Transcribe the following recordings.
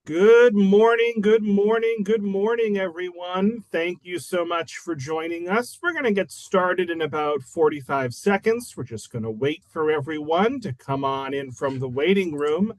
Good morning, good morning, good morning, everyone. Thank you so much for joining us. We're going to get started in about 45 seconds. We're just going to wait for everyone to come on in from the waiting room.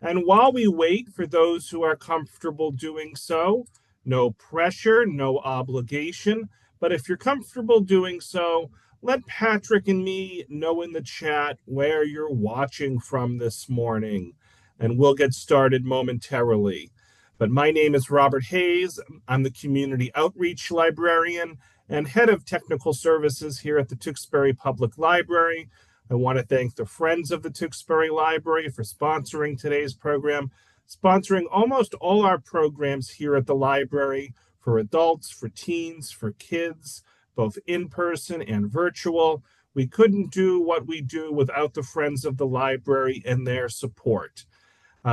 And while we wait for those who are comfortable doing so, no pressure, no obligation. But if you're comfortable doing so, let Patrick and me know in the chat where you're watching from this morning and we'll get started momentarily. But my name is Robert Hayes. I'm the Community Outreach Librarian and Head of Technical Services here at the Tewksbury Public Library. I want to thank the Friends of the Tewksbury Library for sponsoring today's program, sponsoring almost all our programs here at the library for adults, for teens, for kids, both in person and virtual. We couldn't do what we do without the Friends of the Library and their support.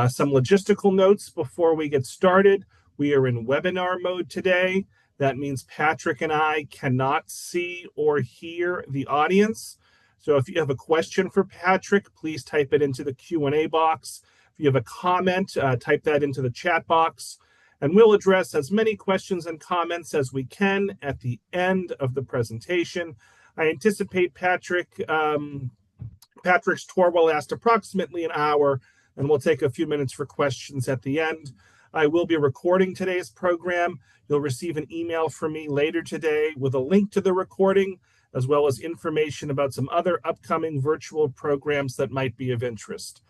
Some logistical notes before we get started. We are in webinar mode today. That means Patrick and I cannot see or hear the audience. So if you have a question for Patrick, please type it into the Q&A box. If you have a comment, type that into the chat box. And we'll address as many questions and comments as we can at the end of the presentation. I anticipate Patrick's tour will last approximately an hour, and we'll take a few minutes for questions at the end. I will be recording today's program. You'll receive an email from me later today with a link to the recording, as well as information about some other upcoming virtual programs that might be of interest.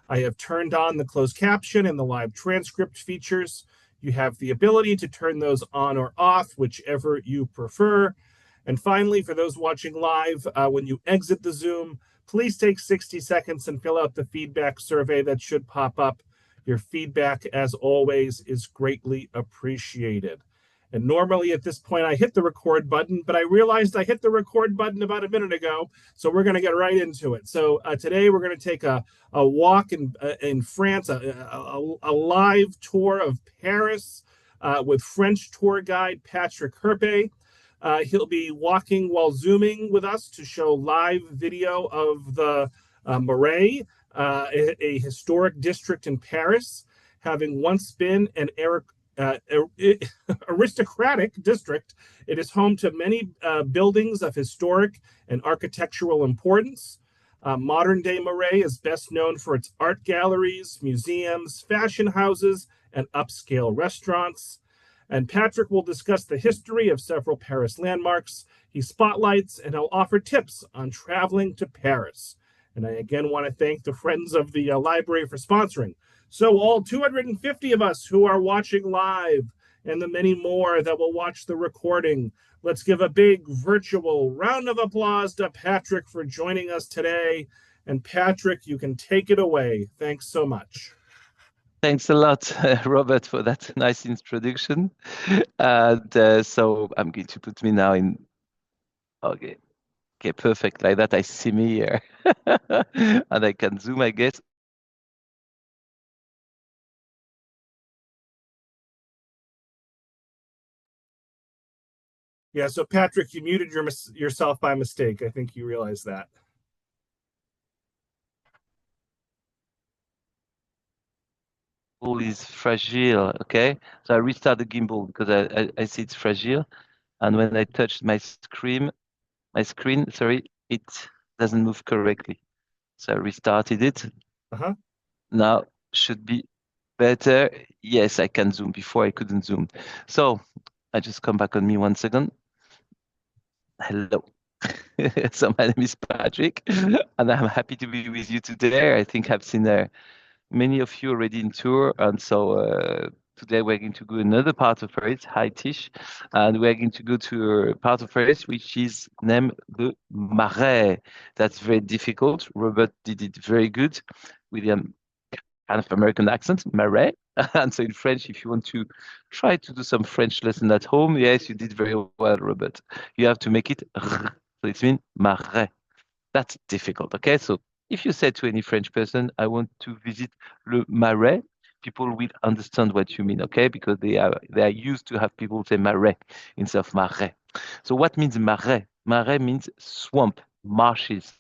I have turned on the closed caption and the live transcript features. You have the ability to turn those on or off, whichever you prefer. And finally, for those watching live, when you exit the Zoom, please take 60 seconds and fill out the feedback survey that should pop up. Your feedback, as always, is greatly appreciated. And normally at this point, I hit the record button, but I realized I hit the record button about a minute ago, so we're going to get right into it. So today we're going to take a walk in France, a live tour of Paris with French tour guide Patrick Herpe. He'll be walking while Zooming with us to show live video of the Marais, a historic district in Paris, having once been an aristocratic district. It is home to many buildings of historic and architectural importance. Modern-day Marais is best known for its art galleries, museums, fashion houses, and upscale restaurants. And Patrick will discuss the history of several Paris landmarks. He spotlights and he'll offer tips on traveling to Paris. And I again want to thank the Friends of the Library for sponsoring. So all 250 of us who are watching live and the many more that will watch the recording, let's give a big virtual round of applause to Patrick for joining us today. And Patrick, you can take it away. Thanks so much. Thanks a lot, Robert, for that nice introduction. And so I'm going to put me now in. Okay, perfect. Like that, I see me here, and I can zoom, I guess. Yeah, so Patrick, you muted yourself by mistake. I think you realize that. Is fragile. Okay, so I restart the gimbal because I see it's fragile, and when I touch my screen, sorry, it doesn't move correctly. So I restarted it. Now should be better. Yes, I can zoom. Before I couldn't zoom. So I just come back on me 1 second. Hello. So my name is Patrick, and I'm happy to be with you today. I think I've seen many of you already in tour, and so today we're going to go another part of Paris. Hi, Tish, and we're going to go to a part of Paris which is named the Marais. That's very difficult. Robert did it very good with a kind of American accent, Marais. And so in French, if you want to try to do some French lesson at home, yes, you did very well, Robert. You have to make it r, so it means Marais. That's difficult. Okay, so if you say to any French person, I want to visit le Marais, people will understand what you mean, okay? Because they are used to have people say Marais instead of Marais. So what means Marais? Marais means swamp, marshes.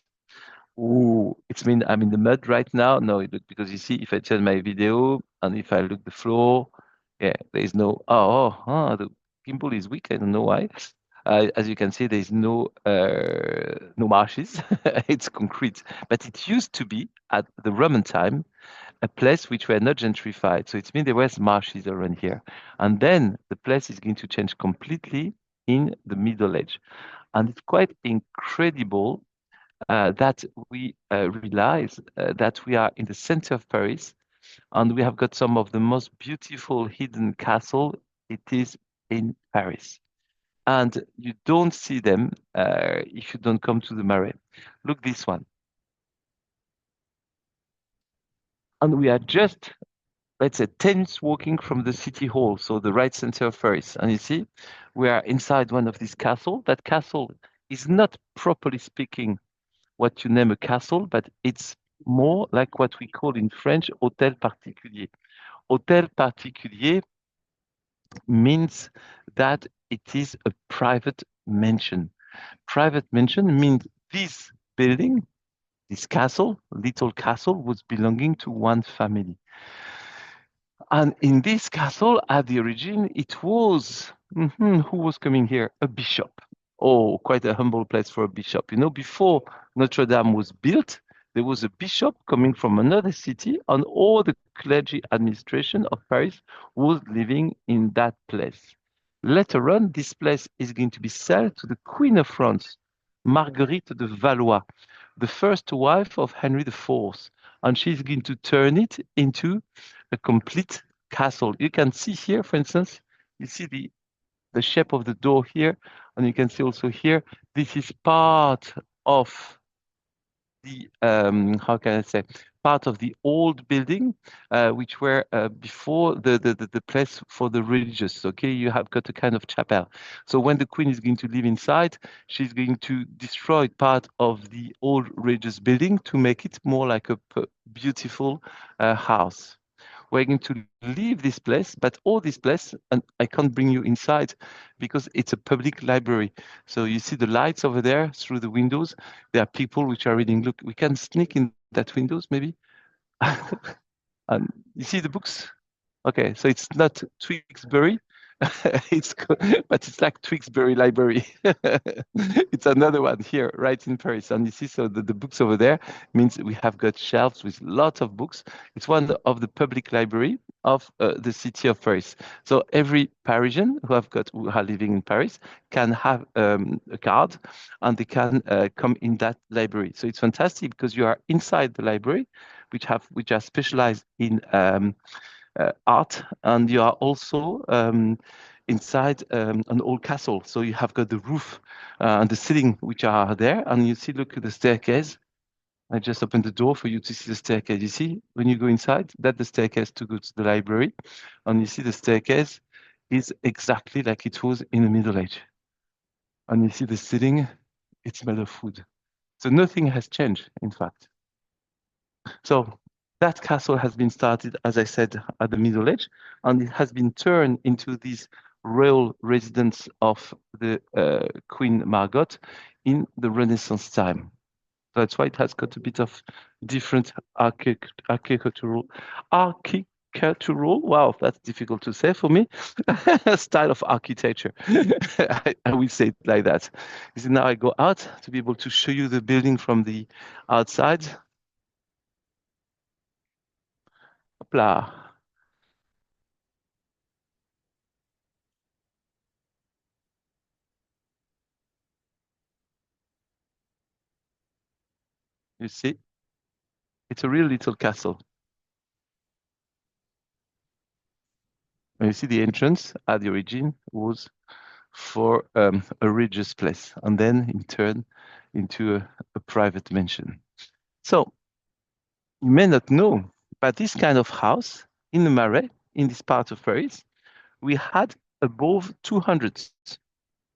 Ooh, it means I'm in the mud right now. No, because you see, if I turn my video, And if I look the floor, yeah, there is no, the gimbal is weak. I don't know why. As you can see, there is no marshes. It's concrete. But it used to be at the Roman time a place which were not gentrified. So it means there was marshes around here. And then the place is going to change completely in the Middle Age. And it's quite incredible that we realize that we are in the center of Paris and we have got some of the most beautiful hidden castle. It is in Paris. And you don't see them if you don't come to the Marais. Look this one. And we are just, let's say, 10 minutes walking from the city hall, so the right center of Paris. And you see, we are inside one of these castles. That castle is not properly speaking what you name a castle, but it's more like what we call in French hôtel particulier. Hôtel particulier means that it is a private mansion. Private mansion means this building, this castle, little castle, was belonging to one family. And in this castle, at the origin, it was who was coming here? A bishop. Oh, quite a humble place for a bishop. You know, before Notre Dame was built, there was a bishop coming from another city, and all the clergy administration of Paris was living in that place. Later on, this place is going to be sold to the Queen of France, Marguerite de Valois, the first wife of Henry IV, and she's going to turn it into a complete castle. You can see here, for instance, you see the shape of the door here, and you can see also here, this is part of the, how can I say, part of the old building, which were before the place for the religious. Okay, you have got a kind of chapel. So when the queen is going to live inside, she's going to destroy part of the old religious building to make it more like a beautiful house. We're going to leave this place, but all this place, and I can't bring you inside because it's a public library. So you see the lights over there through the windows. There are people which are reading. Look, we can sneak in that windows maybe. And you see the books? Okay, so it's not Tewksbury, but it's like Tewksbury Library. It's another one here, right in Paris. And you see, so the books over there means we have got shelves with lots of books. It's one of the public library of the city of Paris. So every Parisian who are living in Paris can have a card, and they can come in that library. So it's fantastic because you are inside the library, which are specialized in art, and you are also inside an old castle. So you have got the roof and the ceiling which are there, and you see, look at the staircase. I just opened the door for you to see the staircase. You see, when you go inside, that's the staircase to go to the library, and you see the staircase is exactly like it was in the Middle Age. And you see the ceiling, it's made of wood. So nothing has changed, in fact. So that castle has been started, as I said, at the Middle Age, and it has been turned into this royal residence of the Queen Margot in the Renaissance time. That's why it has got a bit of different architectural, wow, that's difficult to say for me, style of architecture. I will say it like that. So now I go out to be able to show you the building from the outside. Hopla. You see, it's a real little castle. And you see the entrance at the origin was for a religious place, and then in turn into a private mansion. So you may not know, but this kind of house in the Marais, in this part of Paris, we had above 200.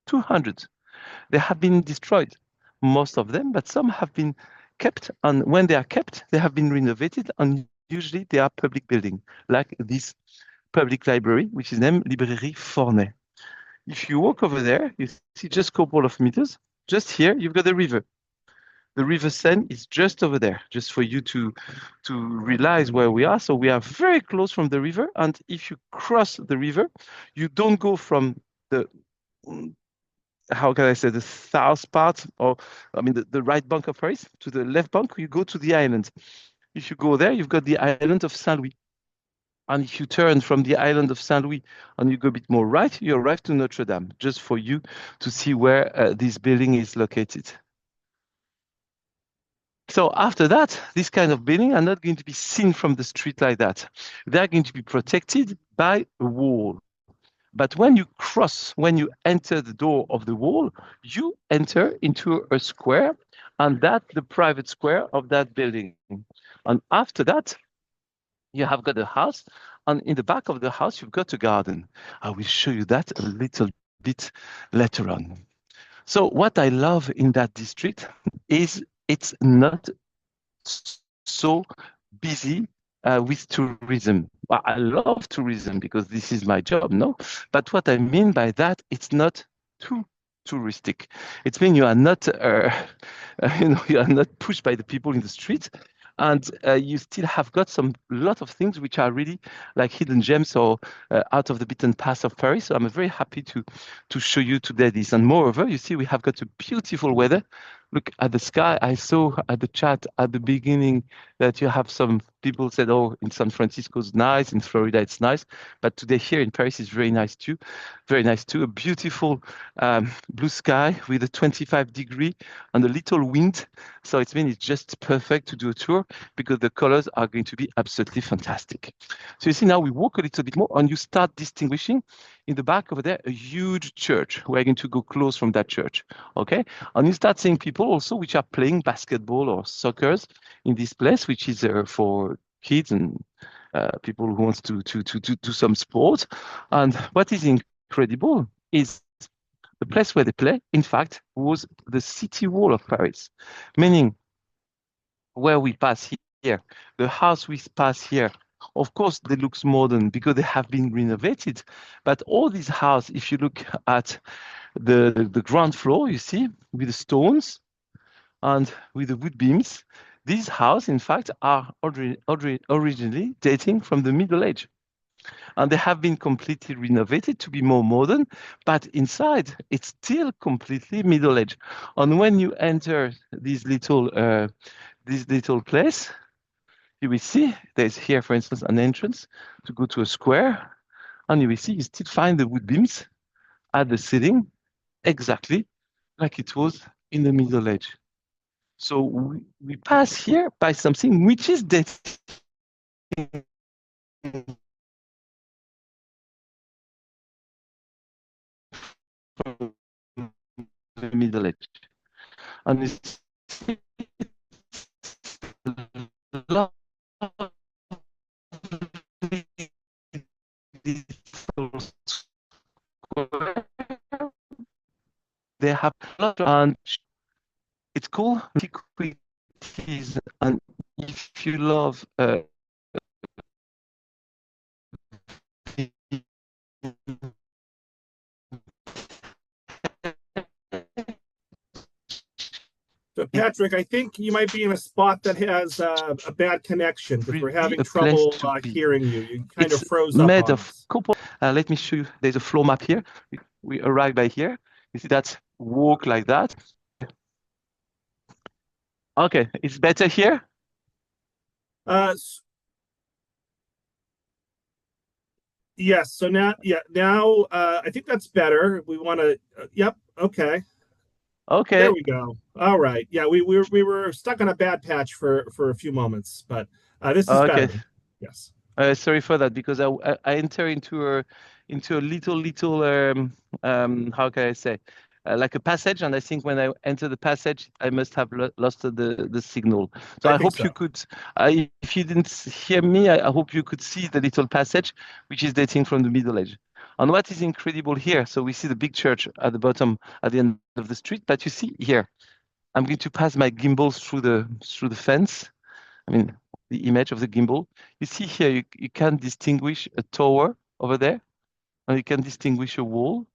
200. They have been destroyed, most of them, but some have been kept. And when they are kept, they have been renovated, and usually they are public building, like this public library, which is named Librairie Fornet. If you walk over there, you see just a couple of meters. Just here, you've got the river. The River Seine is just over there, just for you to realize where we are. So we are very close from the river, and if you cross the river, you don't go from the how can I say, the south part, or I mean the right bank of Paris to the left bank, you go to the island. If you go there, you've got the island of Saint Louis. And if you turn from the island of Saint Louis and you go a bit more right, you arrive to Notre Dame, just for you to see where this building is located. So after that, this kind of building are not going to be seen from the street like that. They're going to be protected by a wall. But when you cross, when you enter the door of the wall, you enter into a square, and that's the private square of that building. And after that, you have got a house, and in the back of the house, you've got a garden. I will show you that a little bit later on. So what I love in that district is it's not so busy with tourism. Well, I love tourism because this is my job, no? But what I mean by that, it's not too touristic. It means you are not, you are not pushed by the people in the street, and you still have got some lot of things which are really like hidden gems or out of the beaten path of Paris. So I'm very happy to show you today this. And moreover, you see, we have got a beautiful weather. Look at the sky. I saw at the chat at the beginning that you have some people said, oh, in San Francisco it's nice, in Florida it's nice, but today here in Paris is very nice too. Very nice too. A beautiful blue sky with a 25-degree and a little wind. So it means it's just perfect to do a tour because the colors are going to be absolutely fantastic. So you see now we walk a little bit more and you start distinguishing in the back over there a huge church. We're going to go close from that church, okay? And you start seeing people also which are playing basketball or soccer in this place, which is for kids and people who want to do some sport. And what is incredible is the place where they play, in fact, was the city wall of Paris, meaning where we pass here, the house we pass here, of course, they look modern because they have been renovated. But all these houses, if you look at the ground floor, you see, with the stones and with the wood beams, these houses, in fact, are originally dating from the Middle Age. And they have been completely renovated to be more modern, but inside it's still completely Middle Age. And when you enter this little place, you will see there's here, for instance, an entrance to go to a square, and you will see you still find the wood beams at the ceiling exactly like it was in the Middle Age. So we pass here by something which is dating from the Middle Age. And it's lovely. They have a lot, and it's cool. Antiquities, and if you love So, Patrick, I think you might be in a spot that has a bad connection because we're having a place trouble to be. hearing you. You kind of It's froze up made on of us. copper. Let me show you. There's a floor map here. We arrive by here. You see that walk like that. Okay, it's better here. Uh, yes. So now, I think that's better. We want to. Yep. Okay. There Okay. we go. All right. Yeah, we were stuck on a bad patch for a few moments, but this is Okay. better. Yes. Sorry for that because I enter into a little how can I say like a passage, and I think when I enter the passage I must have lost the signal. So I I think hope so. you could if you didn't hear me, I hope you could see the little passage which is dating from the Middle Age. And what is incredible here, so we see the big church at the bottom at the end of the street, but you see here I'm going to pass my gimbals through the fence. I mean, the image of the gimbal. You see here, you can distinguish a tower over there, and you can distinguish a wall.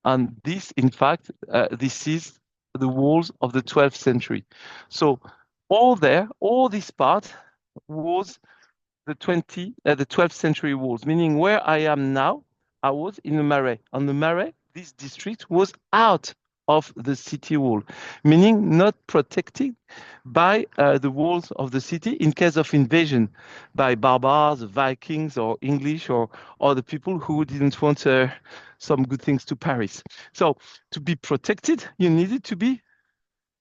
And this, in fact, this is the walls of the 12th century. So all this part was the 12th century walls, meaning where I am now, I was in the Marais. On the Marais, this district was out of the city wall, meaning not protected by the walls of the city in case of invasion by barbars, Vikings, or English, or other people who didn't want some good things to Paris. So to be protected, you needed to be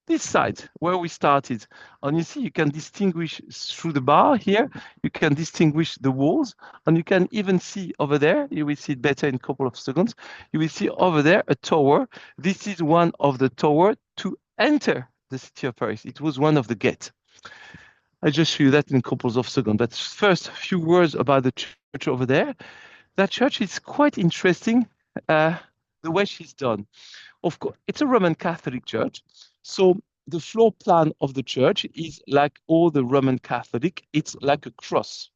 this side where we started. And you see, you can distinguish through the bar here, you can distinguish the walls, and you can even see over there, you will see it better in a couple of seconds, you will see over there a tower. This is one of the tower to enter the city of Paris. It was one of the gates. I just show you that in a couple of seconds. But first, a few words about the church over there. That church is quite interesting, the way she's done. Of course, it's a Roman Catholic church. So the floor plan of the church is like all the Roman Catholic. It's like a cross.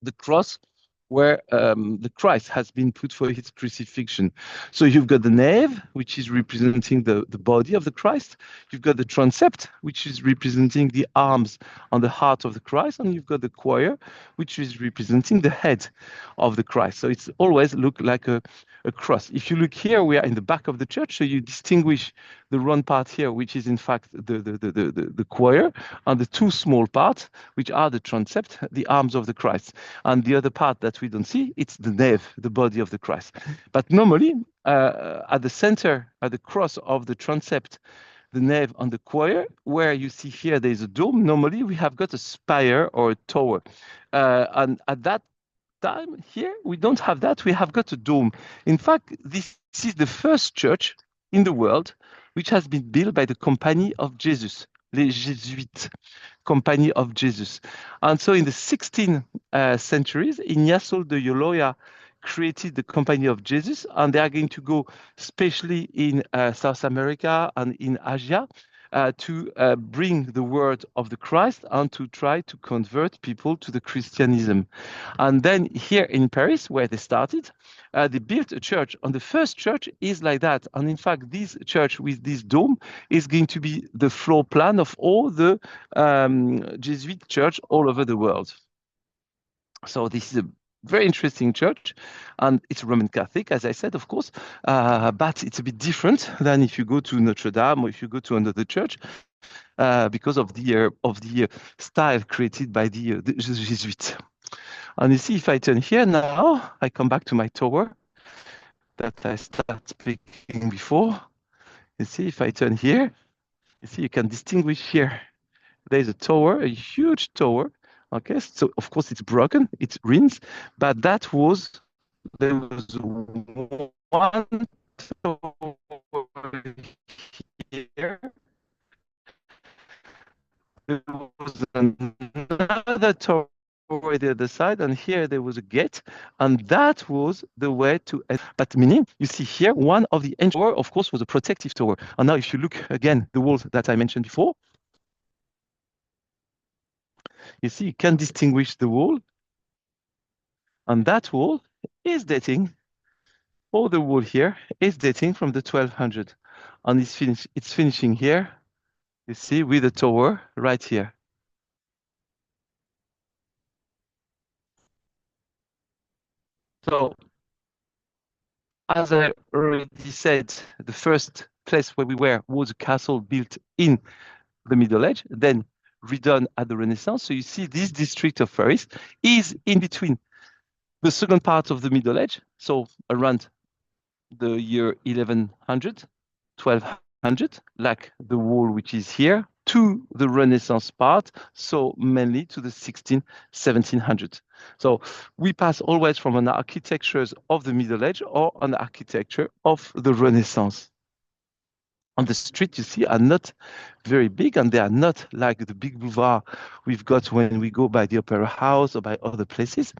The cross where the Christ has been put for his crucifixion. So you've got the nave, which is representing the body of the Christ. You've got the transept, which is representing the arms on the heart of the Christ. And you've got the choir, which is representing the head of the Christ. So it's always look like a cross. If you look here, we are in the back of the church, so you distinguish the round part here, which is in fact the choir, and the two small parts, which are the transept, the arms of the Christ. And the other part that we don't see, it's the nave, the body of the Christ. But normally, at the center, at the cross of the transept, the nave and the choir, where you see here there's a dome, normally we have got a spire or a tower. And at that time here, we don't have that. We have got a dome. In fact, this is the first church in the world which has been built by the Company of Jesus, les Jésuites, Company of Jesus. And so in the 16th centuries, Ignacio de Loyola created the Company of Jesus, and they are going to go especially in South America and in Asia to bring the word of the Christ and to try to convert people to the Christianism. And then here in Paris, where they started, they built a church. And the first church is like that. And in fact, this church with this dome is going to be the floor plan of all the Jesuit church all over the world. So this is a very interesting church, and it's Roman Catholic, as I said, of course, but it's a bit different than if you go to Notre Dame or if you go to another church, because of the style created by the Jesuits. And you see, if I turn here now, I come back to my tower that I started speaking before. You see, if I turn here, you see, you can distinguish here. There's a tower, a huge tower. Okay, so of course it's broken, it's ruins, but there was one tower here. There was another tower on the other side, and here there was a gate, and that was the way to. But meaning, you see here, one of the tower, of course, was a protective tower. And now, if you look again, the walls that I mentioned before. You see, you can distinguish the wall, and that wall is dating. All the wall here is dating from the 1200, and it's finishing here. You see, with the tower right here. So, as I already said, the first place where we were was a castle built in the Middle Age, then redone at the Renaissance. So you see this district of Paris is in between the second part of the Middle Age, so around the year 1100, 1200, like the wall which is here, to the Renaissance part, so mainly to the 1700s. So we pass always from an architecture of the Middle Age or an architecture of the Renaissance. On the street, you see, are not very big, and they are not like the big boulevard we've got when we go by the Opera House or by other places.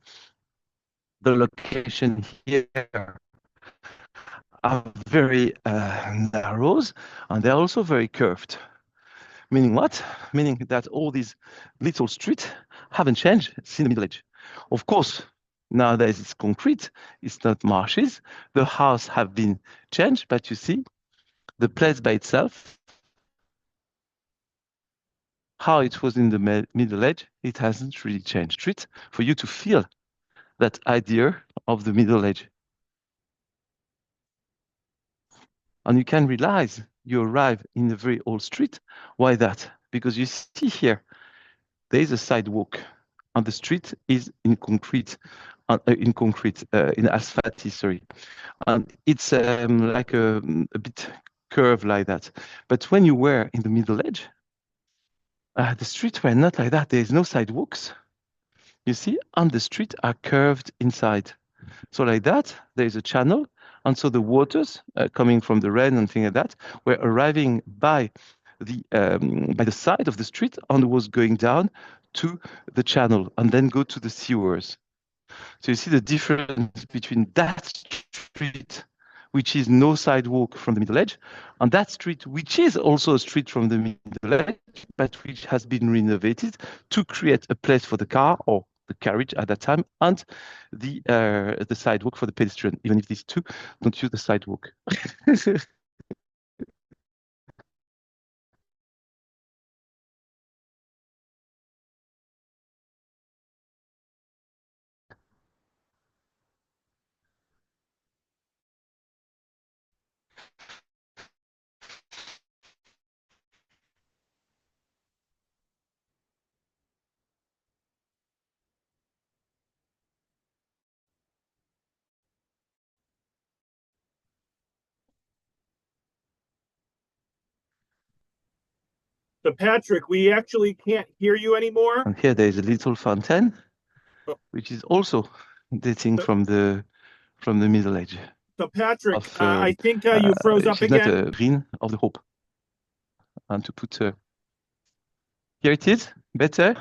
The location here are very narrow, and they're also very curved. Meaning what? Meaning that all these little streets haven't changed since the Middle Age. Of course, nowadays it's concrete, it's not marshes. The houses have been changed, but you see, the place by itself how it was in the Middle Age, it hasn't really changed. Street for you to feel that idea of the Middle Age. And you can realize you arrive in a very old street. Why that? Because you see here, there is a sidewalk, and the street is in concrete, in asphalt, sorry. And it's like a bit curved like that. But when you were in the Middle Age, the streets were not like that. There is no sidewalks, you see, and the streets are curved inside. So like that, there is a channel, and so the waters coming from the rain and things like that were arriving by the side of the street and was going down to the channel and then go to the sewers. So you see the difference between that street, which is no sidewalk from the Middle Age, and that street, which is also a street from the Middle Age, but which has been renovated to create a place for the car or the carriage at that time, and the sidewalk for the pedestrian, even if these two don't use the sidewalk. So, Patrick, we actually can't hear you anymore. And here there is a little fountain, which is also dating from the Middle Age. So, Patrick, Of I think you froze up she's not again. a green of the hope. And to put here it is better.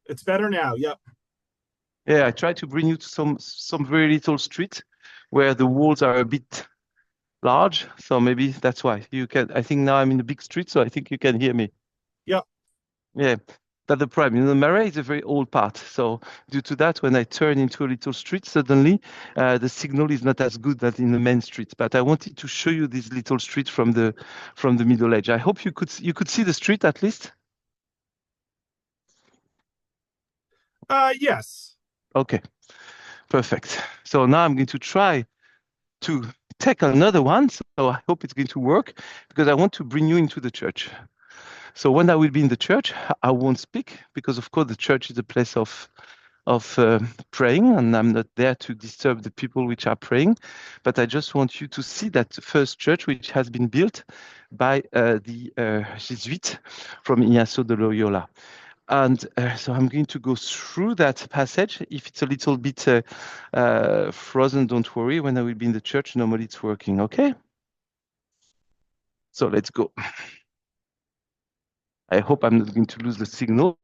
It's better now. Yep. Yeah, I try to bring you to some very little street where the walls are a bit large, so maybe that's why you can. I think now I'm in the big street, so I think you can hear me. Yep. Yeah, that's the problem. You know, Marais is a very old part, so due to that, when I turn into a little street, suddenly the signal is not as good as in the main street. But I wanted to show you this little street from the Middle Age. I hope you could see the street at least. Yes. Okay, perfect. So now I'm going to try to take another one. So I hope it's going to work because I want to bring you into the church. So when I will be in the church, I won't speak because, of course, the church is a place of praying, and I'm not there to disturb the people which are praying. But I just want you to see that first church which has been built by the Jesuits from Ignacio de Loyola. And so I'm going to go through that passage. If it's a little bit frozen, don't worry. When I will be in the church, normally it's working, okay? So let's go. I hope I'm not going to lose the signal.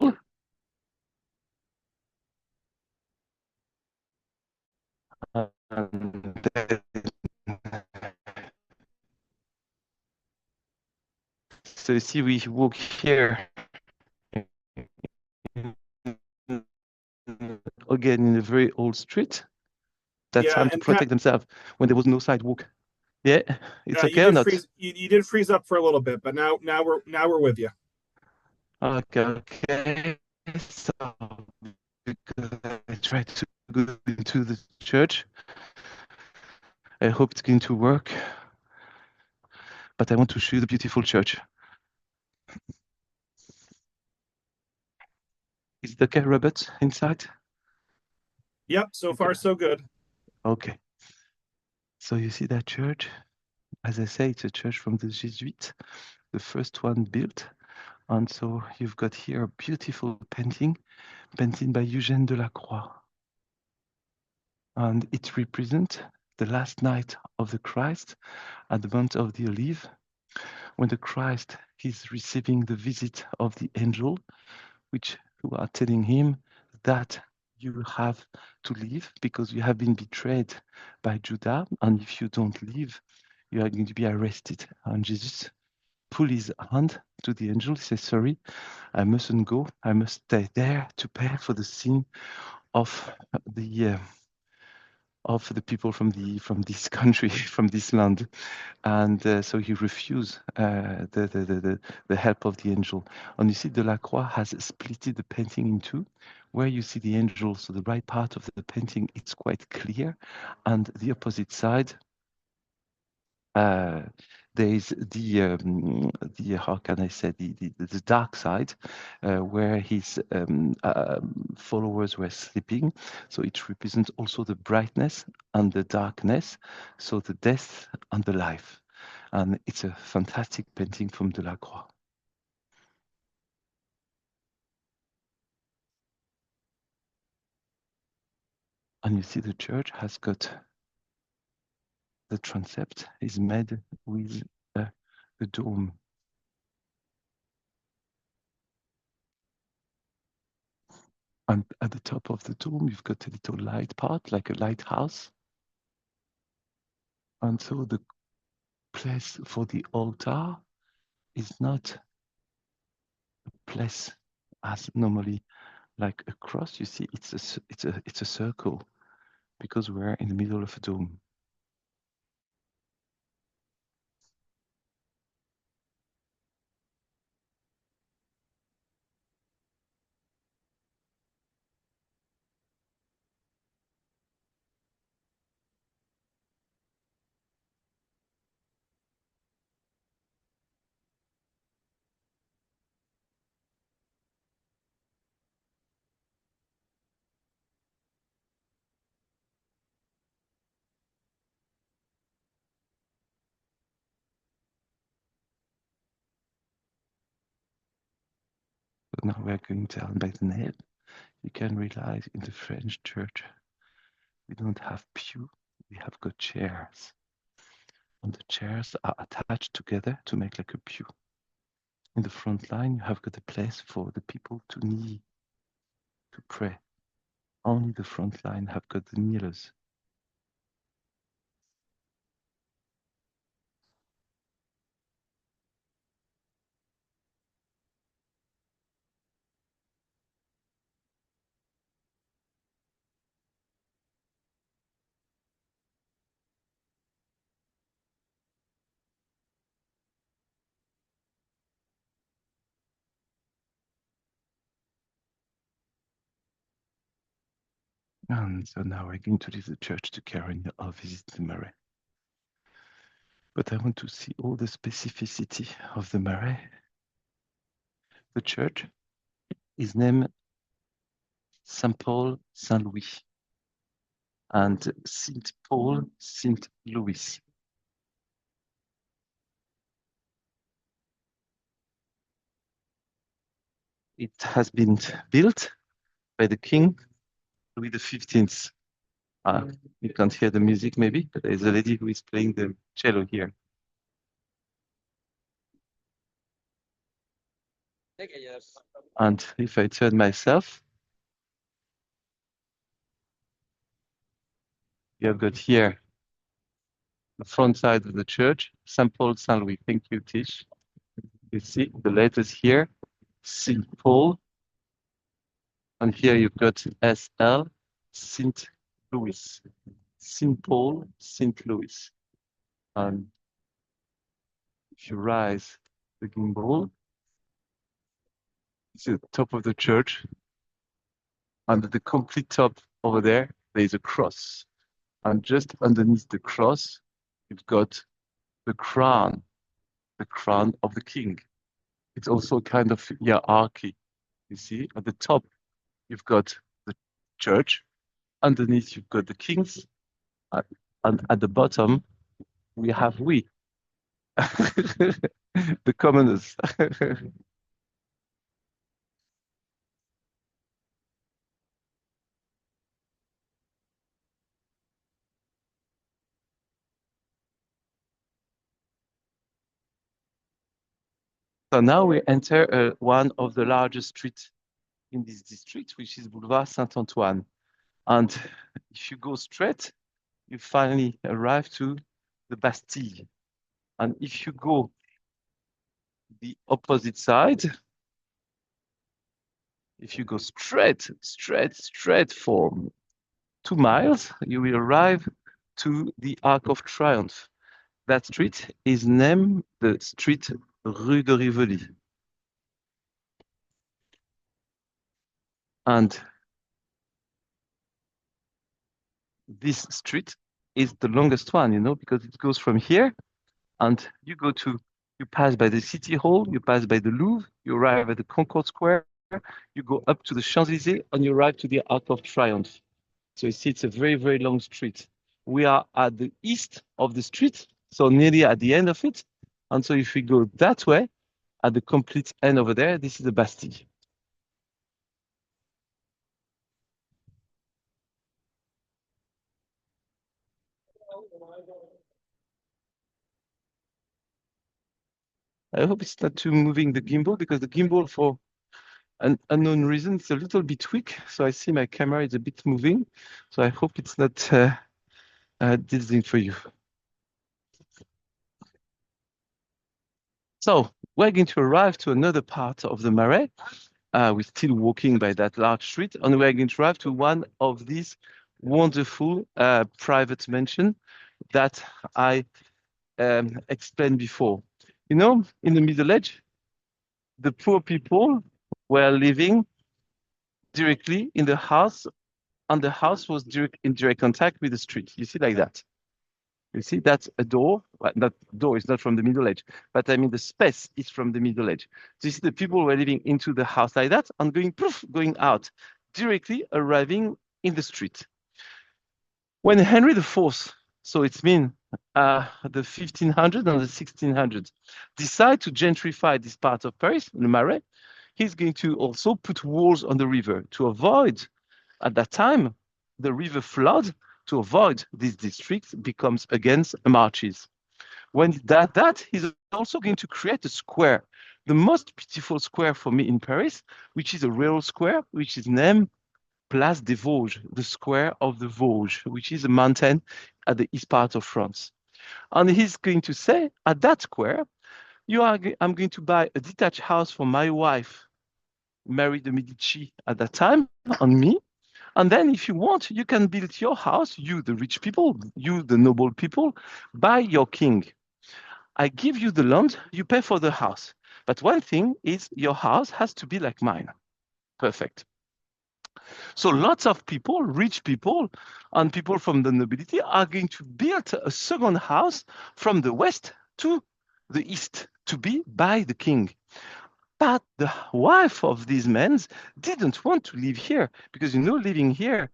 So you see, we walk here again in a very old street. That's time to protect themselves when there was no sidewalk. Yeah, it's okay or not? You did freeze up for a little bit, but now we're with you. Okay. So because I try to go into the church, I hope it's going to work. But I want to show you the beautiful church. Is the okay, Robert, inside? Yep, so far so good. Okay. So you see that church? As I say, it's a church from the Jesuits, the first one built. And so you've got here a beautiful painting by Eugène Delacroix. And it represents the last night of the Christ at the Mount of the Olive, when the Christ is receiving the visit of the angel, who are telling him that you have to leave because you have been betrayed by Judah, and if you don't leave, you are going to be arrested. And Jesus pulled his hand to the angel. He says, sorry, I mustn't go. I must stay there to pay for the sin of the of the people from this country, from this land, and so he refused the help of the angel. And you see, Delacroix has split the painting in two, where you see the angel, so the right part of the painting, it's quite clear, and the opposite side, there is the how can I say the dark side, where his followers were sleeping. So it represents also the brightness and the darkness, so the death and the life. And it's a fantastic painting from Delacroix. And you see the church has got the transept is made with a dome. And at the top of the dome, you've got a little light part, like a lighthouse. And so the place for the altar is not a place as normally like a cross. You see, it's a circle because we're in the middle of a dome. But now we're going down by the nave. You can realize in the French church, we don't have pew, we have got chairs. And the chairs are attached together to make like a pew. In the front line, you have got a place for the people to kneel, to pray. Only the front line have got the kneelers. And so now we're going to leave the church to carry on visit the Marais. But I want to see all the specificity of the Marais. The church is named Saint Paul, Saint Louis, and Saint Paul, Saint Louis. It has been built by the King Louis XV. You can't hear the music maybe, but there's a lady who is playing the cello here. And if I turn myself, you have got here the front side of the church, Saint Paul, Saint Louis. Thank you, Tish. You see the letters here, Saint Paul, and here you've got SL, Saint Louis. Saint Paul, Saint Louis. And if you rise the gimbal, it's the top of the church. And at the complete top over there, there's a cross. And just underneath the cross, you've got the crown of the king. It's also a kind of hierarchy. You see, at the top, you've got the church. Underneath, you've got the kings. And at the bottom, we have we, the commoners. So now we enter one of the largest streets in this district, which is Boulevard Saint-Antoine. And if you go straight, you finally arrive to the Bastille. And if you go the opposite side, if you go straight for 2 miles, you will arrive to the Arc of Triumph. That street is named the street Rue de Rivoli. And this street is the longest one, because it goes from here and you pass by the City Hall, you pass by the Louvre, you arrive at the Concorde Square, you go up to the Champs-Élysées, and you arrive to the Arc of Triumph. So you see, it's a very, very long street. We are at the east of the street, so nearly at the end of it. And so if we go that way, at the complete end over there, this is the Bastille. I hope it's not too moving the gimbal, because the gimbal, for an unknown reason, it's a little bit weak. So I see my camera is a bit moving. So I hope it's not dizzying for you. So we're going to arrive to another part of the Marais. We're still walking by that large street, and we're going to arrive to one of these wonderful private mansions that I explained before. In the Middle Age, the poor people were living directly in the house, and the house was in direct contact with the street. You see, like that. You see, that's a door. Well, that door is not from the Middle Age, but I mean the space is from the Middle Age. So you see, the people were living into the house like that and going out, directly arriving in the street. When Henry IV, so it's been the 1500s and the 1600s, decide to gentrify this part of Paris, Le Marais, he's going to also put walls on the river to avoid, at that time, the river flood, to avoid these districts becomes against marches. When he does that, he's also going to create a square, the most beautiful square for me in Paris, which is a real square, which is named Place des Vosges, the square of the Vosges, which is a mountain at the east part of France. And he's going to say, at that square, I'm going to buy a detached house for my wife, Marie de Medici at that time, and me. And then if you want, you can build your house, you, the rich people, you, the noble people, by your king. I give you the land, you pay for the house. But one thing is your house has to be like mine. Perfect. So lots of people, rich people, and people from the nobility are going to build a second house from the west to the east to be by the king. But the wife of these men didn't want to live here because, living here,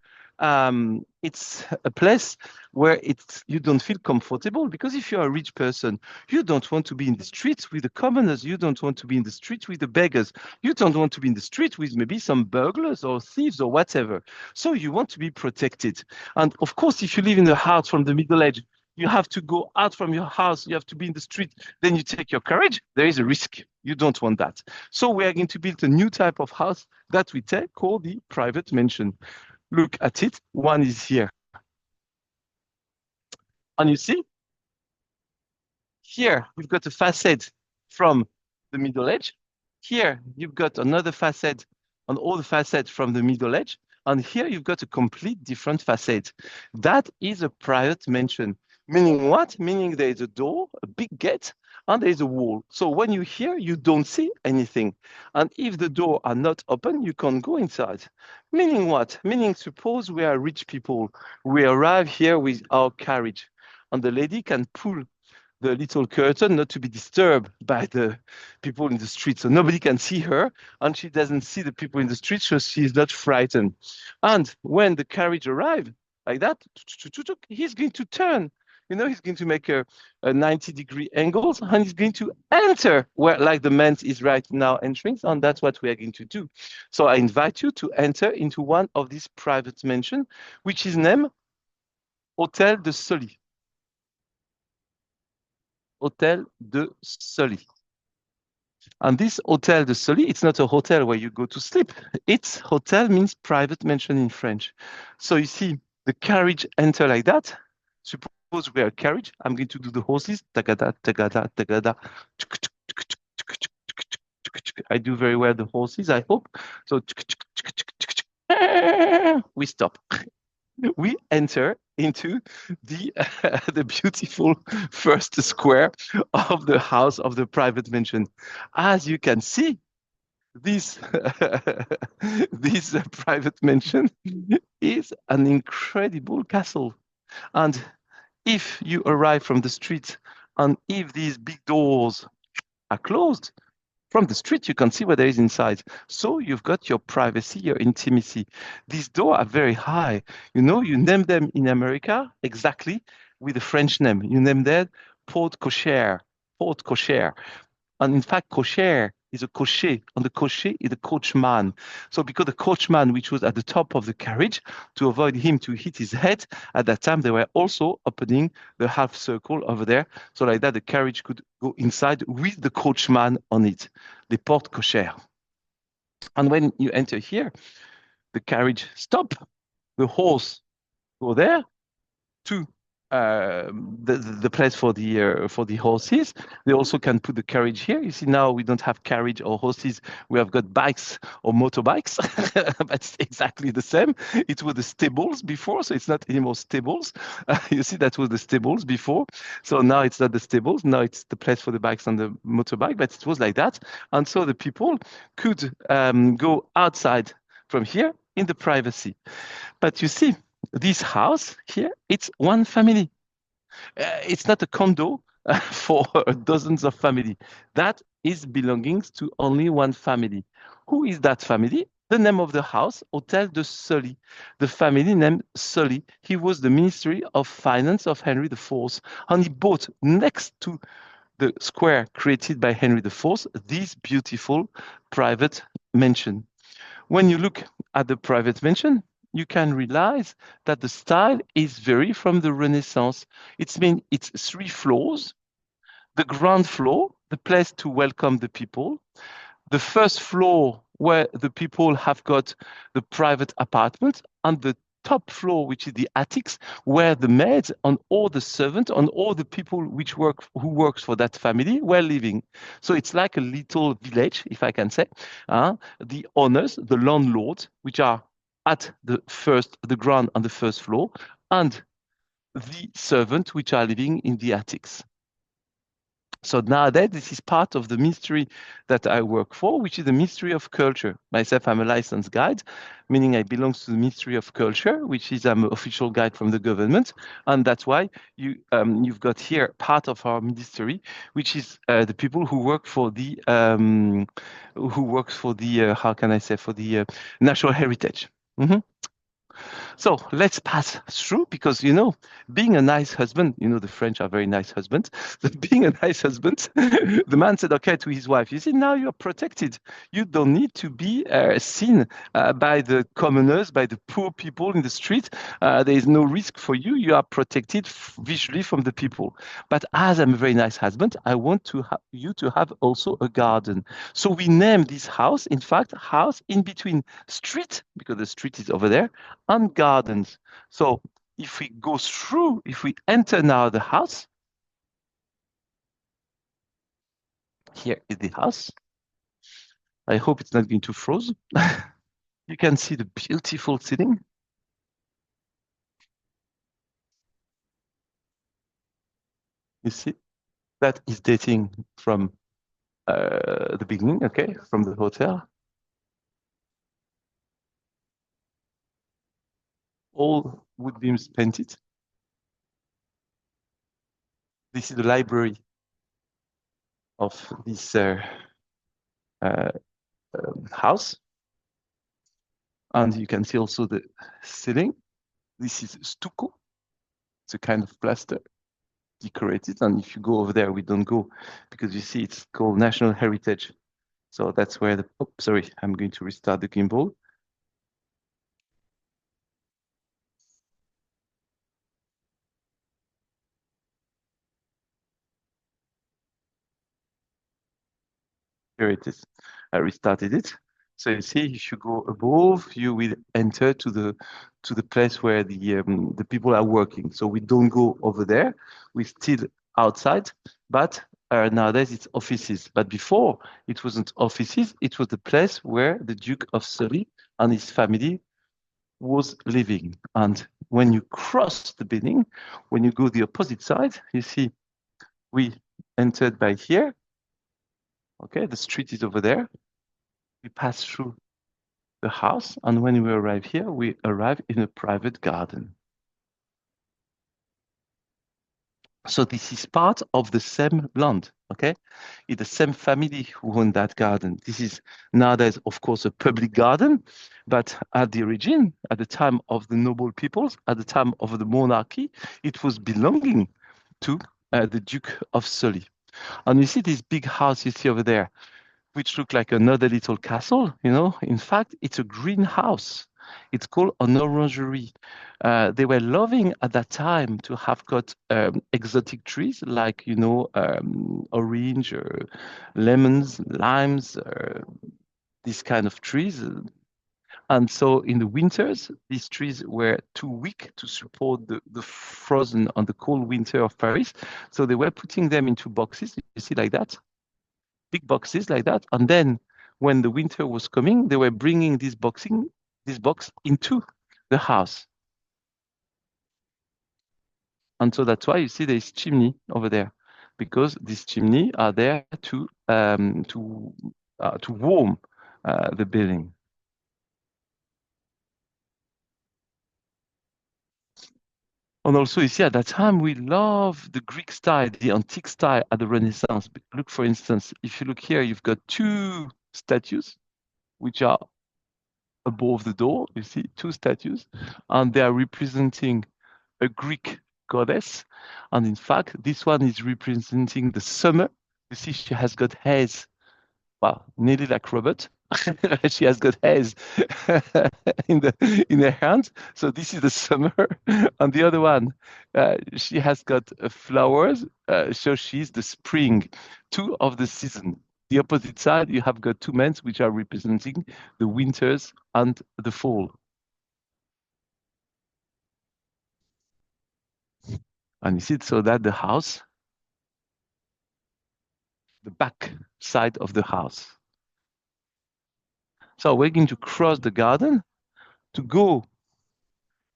it's a place where you don't feel comfortable, because if you're a rich person, you don't want to be in the streets with the commoners. You don't want to be in the streets with the beggars. You don't want to be in the street with maybe some burglars or thieves or whatever. So you want to be protected. And of course, if you live in the house from the Middle Age, you have to go out from your house, you have to be in the street, then you take your courage, there is a risk. You don't want that. So we are going to build a new type of house that we call the private mansion. Look at it, one is here. And you see, here you've got a facade from the Middle Age. Here you've got another facade on all the facades from the Middle Age. And here you've got a complete different facade. That is a private mansion. Meaning what? Meaning there is a door, a big gate, and there is a wall. So when you're here, you don't see anything. And if the door are not open, you can't go inside. Meaning what? Meaning suppose we are rich people. We arrive here with our carriage, and the lady can pull the little curtain not to be disturbed by the people in the street. So nobody can see her, and she doesn't see the people in the street, so she is not frightened. And when the carriage arrives, like that, he's going to turn. He's going to make a 90-degree angles, and he's going to enter where, like the man is right now entering, and that's what we are going to do. So I invite you to enter into one of these private mansions, which is named Hôtel de Sully. Hôtel de Sully. And this Hôtel de Sully, it's not a hotel where you go to sleep. It's hotel means private mansion in French. So you see the carriage enter like that. Suppose we are a carriage. I'm going to do the horses. Tagada, tagada, tagada. I do very well the horses, I hope. So we stop. we enter into the the beautiful first square of the house of the private mansion. As you can see, this this private mansion is an incredible castle. And if you arrive from the street and if these big doors are closed, from the street, you can see what there is inside. So you've got your privacy, your intimacy. These doors are very high. You know, you name them in America exactly with a French name. You name that porte cochère, porte cochère. And in fact, cocher is a cocher, and the cocher is the coachman. So because the coachman, which was at the top of the carriage, to avoid him to hit his head, at that time they were also opening the half circle over there. So like that, the carriage could go inside with the coachman on it, the porte cochère. And when you enter here, the carriage stop, the horse go there, to the place for the horses. They also can put the carriage here. You see, now we don't have carriage or horses. We have got bikes or motorbikes. But it's exactly the same. It was the stables before, so it's not anymore stables. You see, that was the stables before. So now it's not the stables. Now it's the place for the bikes and the motorbike. But it was like that, and so the people could go outside from here in the privacy. But you see, this house here, it's one family. It's not a condo for dozens of family. That is belonging to only one family. Who is that family? The name of the house, Hotel de Sully. The family named Sully. He was the Ministry of Finance of Henry IV, and he bought next to the square created by Henry IV this beautiful private mansion. When you look at the private mansion, you can realize that the style is very from the Renaissance. It's 3 floors. The ground floor, the place to welcome the people. The first floor where the people have got the private apartment, and the top floor, which is the attics, where the maids and all the servants and all the people who works for that family were living. So it's like a little village, if I can say. The owners, the landlords, which are at the ground on the first floor, and the servants, which are living in the attics. So nowadays, this is part of the ministry that I work for, which is the Ministry of Culture. Myself, I'm a licensed guide, meaning I belong to the Ministry of Culture, which is I'm an official guide from the government, and that's why you've got here part of our ministry, which is the people who work for the how can I say, for the national heritage. Mm-hmm. So let's pass through, because being a nice husband, the French are very nice husbands. Being a nice husband, the man said, okay, to his wife, you see, now you're protected. You don't need to be seen by the commoners, by the poor people in the street. There is no risk for you. You are protected visually from the people. But as I'm a very nice husband, I want you to have also a garden. So we named this house, in fact, house in between street, because the street is over there, and gardens. So if we enter now the house, here is the house. I hope it's not going to freeze. You can see the beautiful ceiling. You see, that is dating from the beginning, okay, from the hotel. All wood beams painted. This is the library of this house. And you can see also the ceiling. This is stucco. It's a kind of plaster decorated. And if you go over there, we don't go, because you see it's called National Heritage. So that's where sorry, I'm going to restart the gimbal. Here it is. I restarted it. So you see, if you go above, you will enter to the place where the people are working. So we don't go over there. We're still outside, but nowadays it's offices. But before, it wasn't offices. It was the place where the Duke of Surrey and his family was living. And when you cross the building, when you go the opposite side, you see we entered by here. Okay, the street is over there. We pass through the house, and when we arrive here, we arrive in a private garden. So this is part of the same land, okay? It's the same family who own that garden. This is nowadays, of course, a public garden, but at the origin, at the time of the noble peoples, at the time of the monarchy, it was belonging to the Duke of Sully. And you see this big house you see over there, which look like another little castle, you know. In fact, it's a greenhouse. It's called an orangery. They were loving at that time to have got exotic trees like, you know, orange, lemons, limes, these kind of trees. And so in the winters, these trees were too weak to support the frozen and the cold winter of Paris. So they were putting them into boxes, you see, like that, big boxes like that. And then when the winter was coming, they were bringing this box into the house. And so that's why you see there is chimney over there, because these chimney are there to warm the building. And also, you see, at that time, we love the Greek style, the antique style at the Renaissance. Look, for instance, if you look here, you've got two statues, which are above the door. You see two statues, and they are representing a Greek goddess. And in fact, this one is representing the summer. You see, she has got hairs, well, nearly like Robert. She has got hairs in her hands. So this is the summer. And the other one, she has got flowers. So she's the spring, two of the season. The opposite side, you have got two men which are representing the winters and the fall. And you see, so that the house, the back side of the house. So we're going to cross the garden to go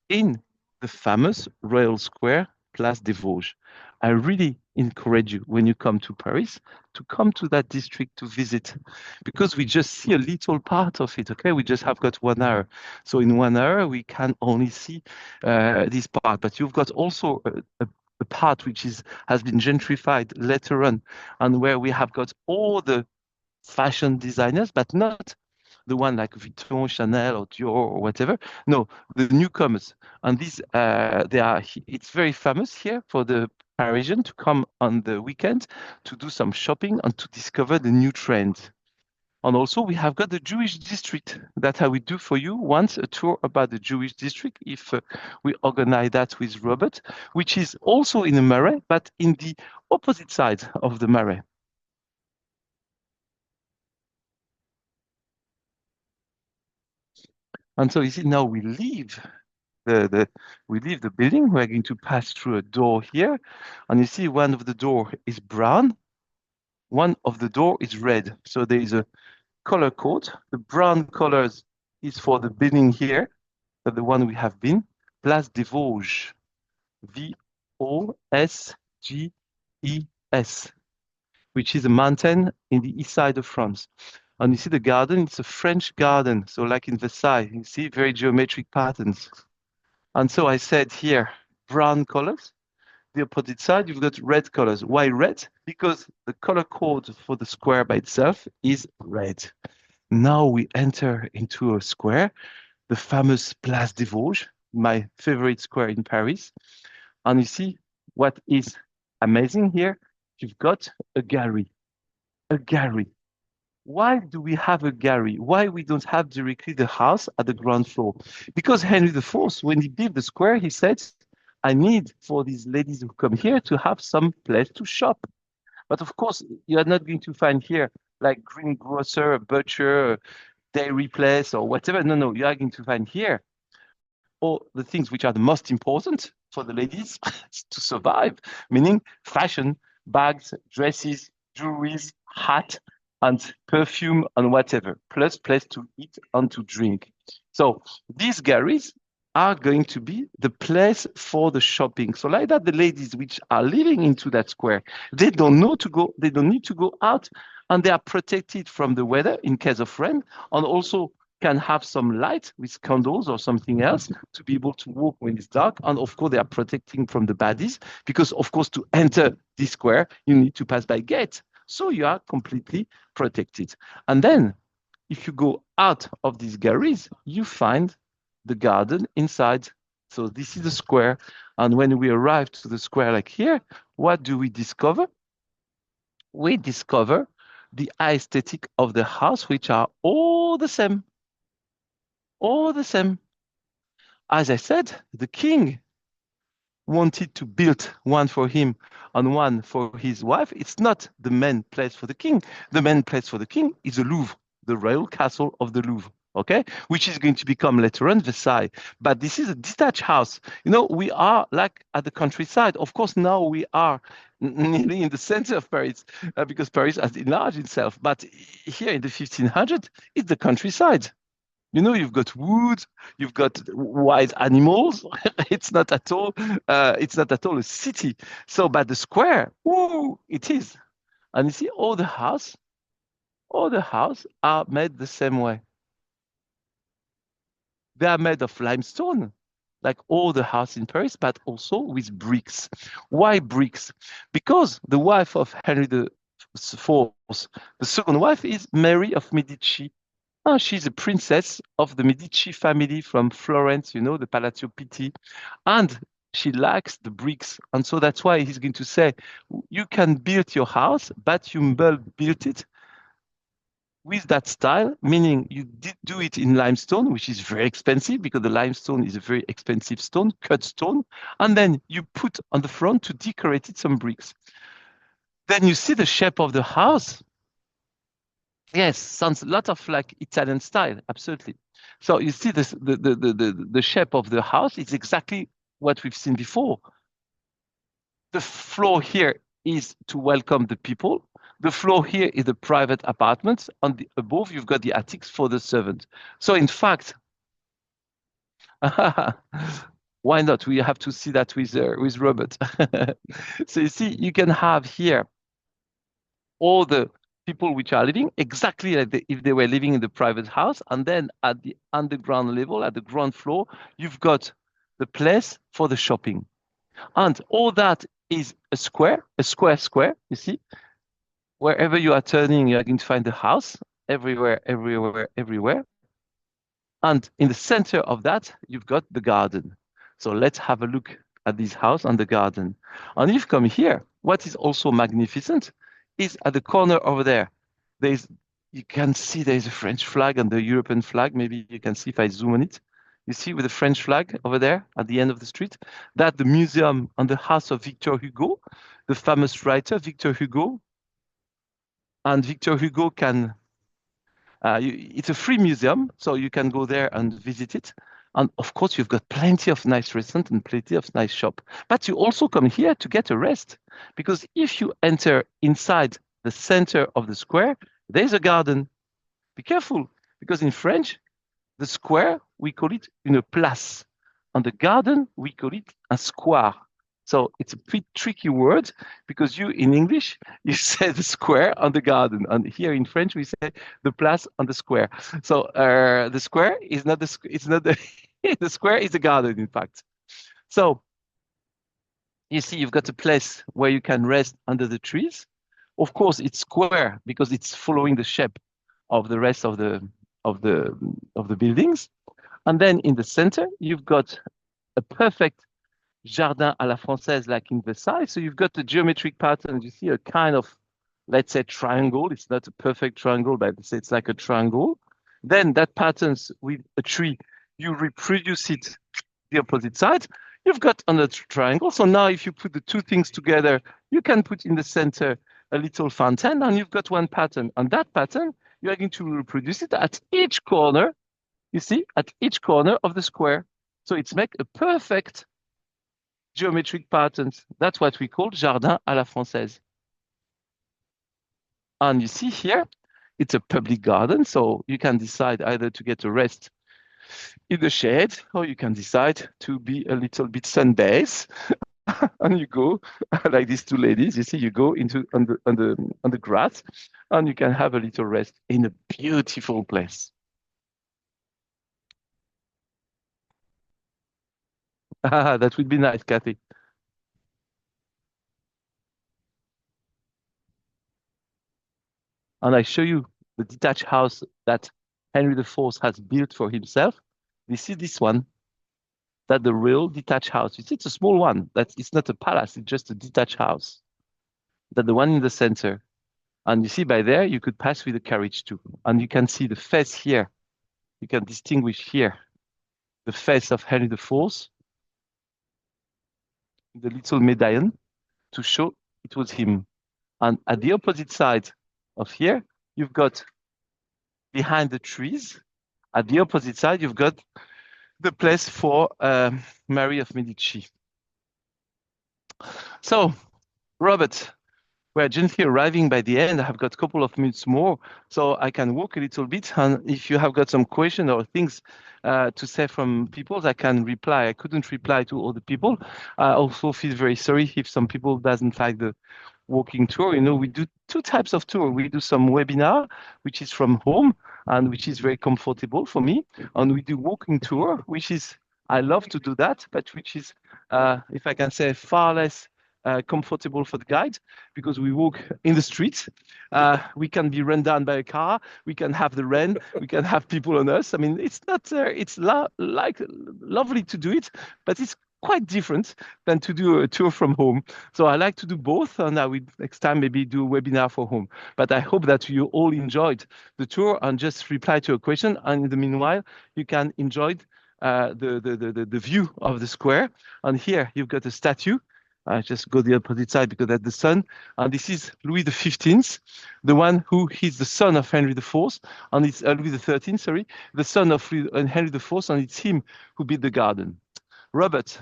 in the famous Royal Square, Place des Vosges. I really encourage you when you come to Paris to come to that district to visit, because we just see a little part of it. Okay, we just have got 1 hour, so in 1 hour we can only see this part. But you've got also a part which has been gentrified later on, and where we have got all the fashion designers, but not the one like Vuitton, Chanel, or Dior, or whatever. No, the newcomers. And these, it's very famous here for the Parisian to come on the weekend to do some shopping and to discover the new trends. And also, we have got the Jewish district that I will do for you once a tour about the Jewish district if we organize that with Robert, which is also in the Marais, but in the opposite side of the Marais. And so you see, now we leave the building. We're going to pass through a door here, and you see one of the door is brown, one of the door is red. So there is a color code. The brown colors is for the building here, the one we have been, Place des Vosges, Vosges, which is a mountain in the east side of France. And you see the garden, it's a French garden. So like in Versailles, you see very geometric patterns. And so I said here, brown colors. The opposite side, you've got red colors. Why red? Because the color code for the square by itself is red. Now we enter into a square, the famous Place des Vosges, my favorite square in Paris. And you see what is amazing here? You've got a gallery. A gallery. Why do we have a gallery? Why we don't have directly the house at the ground floor? Because Henry IV, when he built the square, he said, I need for these ladies who come here to have some place to shop. But of course, you are not going to find here like greengrocer, a butcher, dairy place, or whatever. No, no, you are going to find here all the things which are the most important for the ladies to survive, meaning fashion, bags, dresses, jewelries, hat, and perfume and whatever, plus place to eat and to drink. So these galleries are going to be the place for the shopping. So like that, the ladies which are living into that square, they don't know to go, they don't need to go out, and they are protected from the weather in case of rain, and also can have some light with candles or something else to be able to walk when it's dark. And of course, they are protecting from the baddies because, of course, to enter this square, you need to pass by gate. So you are completely protected. And then if you go out of these galleries, you find the garden inside. So this is the square. And when we arrive to the square like here, what do we discover? We discover the aesthetic of the house, which are all the same. All the same. As I said, the king wanted to build one for him and one for his wife. It's not the main place for the king. The main place for the king is the Louvre, the royal castle of the Louvre, okay, which is going to become later on Versailles. But this is a detached house. You know, we are like at the countryside. Of course, now we are nearly in the center of Paris because Paris has enlarged itself. But here in the 1500s, it's the countryside. You know, you've got wood, you've got wild animals. It's not at all a city. So, but the square, ooh, it is. And you see, all the house are made the same way. They are made of limestone, like all the house in Paris, but also with bricks. Why bricks? Because the wife of Henry the Fourth, the second wife, is Mary of Medici. Oh, she's a princess of the Medici family from Florence, you know, the Palazzo Pitti. And she likes the bricks. And so that's why he's going to say, you can build your house, but you build it with that style, meaning you did do it in limestone, which is very expensive because the limestone is a very expensive stone, cut stone. And then you put on the front to decorate it some bricks. Then you see the shape of the house. Yes, sounds a lot of like Italian style, absolutely. So you see this, the shape of the house is exactly what we've seen before. The floor here is to welcome the people. The floor here is the private apartments. On the above, you've got the attics for the servant. So in fact, why not? We have to see that with Robert. So you see, you can have here all the people which are living exactly like if they were living in the private house. And then at the underground level, at the ground floor, you've got the place for the shopping. And all that is a square, square, you see. Wherever you are turning, you are going to find the house everywhere, everywhere, everywhere. And in the center of that, you've got the garden. So let's have a look at this house and the garden. And if you come here, what is also magnificent is at the corner over there. There's, you can see there's a French flag and the European flag. Maybe you can see if I zoom on it. You see with the French flag over there at the end of the street, that the museum and the house of Victor Hugo, the famous writer Victor Hugo. And Victor Hugo can, it's a free museum, so you can go there and visit it. And of course, you've got plenty of nice restaurants and plenty of nice shop. But you also come here to get a rest, because if you enter inside the center of the square, there's a garden. Be careful, because in French, the square, we call it une place. And the garden, we call it un square. So it's a pretty tricky word because you in English, you say the square and the garden. And here in French, we say the place and the square. So the square is not it's not the, the square is the garden, in fact. So you see, you've got a place where you can rest under the trees. Of course, it's square because it's following the shape of the rest of the buildings. And then in the center, you've got a perfect jardin à la française, like in Versailles. So you've got the geometric pattern. You see a kind of, let's say, triangle. It's not a perfect triangle, but it's like a triangle. Then that patterns with a tree, you reproduce it the opposite side. You've got another triangle. So now if you put the two things together, you can put in the center a little fountain, and you've got one pattern. And that pattern, you are going to reproduce it at each corner, you see, at each corner of the square. So it's make a perfect geometric patterns. That's what we call jardin à la française. And you see here, it's a public garden, so you can decide either to get a rest in the shade, or you can decide to be a little bit sunbathed, and you go like these two ladies. You see, you go into on the grass, and you can have a little rest in a beautiful place. That would be nice, Kathy. And I show you the detached house that Henry IV has built for himself. This is this one, that the real detached house. It's a small one. That it's not a palace. It's just a detached house. That the one in the center. And you see by there, you could pass with a carriage too. And you can see the face here. You can distinguish here the face of Henry IV, the little medallion to show it was him. And at the opposite side of here, you've got behind the trees, at the opposite side, you've got the place for Marie of Medici. So, Robert, we're gently arriving by the end. I have got a couple of minutes more, so I can walk a little bit. And if you have got some questions or things to say from people, I can reply. I couldn't reply to all the people. I also feel very sorry if some people doesn't like the walking tour. You know, we do two types of tour. We do some webinar, which is from home and which is very comfortable for me. And we do walking tour, which is, I love to do that, but which is, if I can say, far less comfortable for the guide because we walk in the streets. We can be run down by a car. We can have the rain. We can have people on us. I mean, it's not, it's like lovely to do it, but it's quite different than to do a tour from home. So I like to do both, and I will next time maybe do a webinar for home. But I hope that you all enjoyed the tour and just reply to a question. And in the meanwhile, you can enjoy the view of the square. And here you've got a statue. I just go the opposite side because that's the sun. And this is Louis XV, the one who is the son of Henry IV, and it's Louis XIII, sorry, the son of Henry IV, and it's him who built the garden. Robert.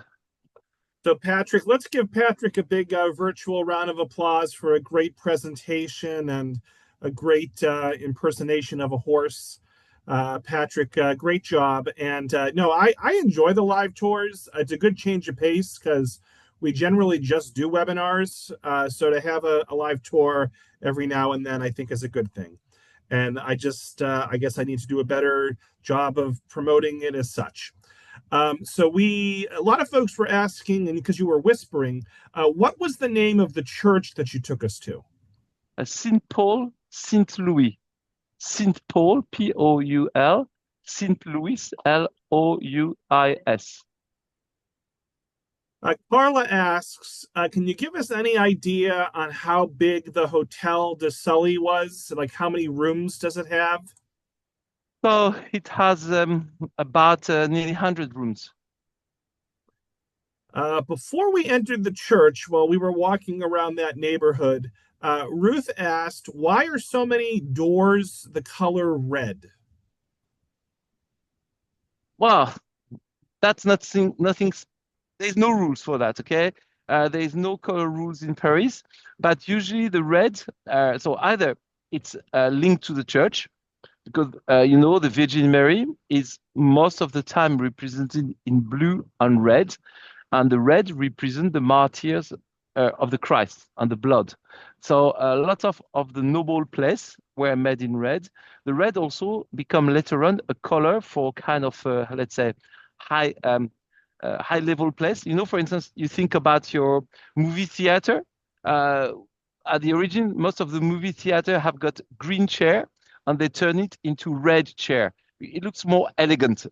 So, Patrick, let's give Patrick a big virtual round of applause for a great presentation and a great impersonation of a horse. Patrick, great job. And no, I enjoy the live tours. It's a good change of pace because we generally just do webinars. So to have a live tour every now and then, I think is a good thing. And I guess I need to do a better job of promoting it as such. So a lot of folks were asking, and because you were whispering, what was the name of the church that you took us to? Saint Paul, Saint Louis. Saint Paul, P-O-U-L, Saint Louis, L-O-U-I-S. Carla asks, can you give us any idea on how big the Hotel de Sully was? Like how many rooms does it have? So it has about nearly 100 rooms. Before we entered the church, while we were walking around that neighborhood, Ruth asked, why are so many doors the color red? Well, that's nothing, there's no rules for that, okay? There is no color rules in Paris, but usually the red, so either it's linked to the church, because the Virgin Mary is most of the time represented in blue and red, and the red represent the martyrs of the Christ and the blood. So a lot of the noble place were made in red. The red also become later on a color for kind of let's say high level place. For instance, you think about your movie theater. At the origin, most of the movie theater have got green chair, and they turn it into red chair. It looks more elegant,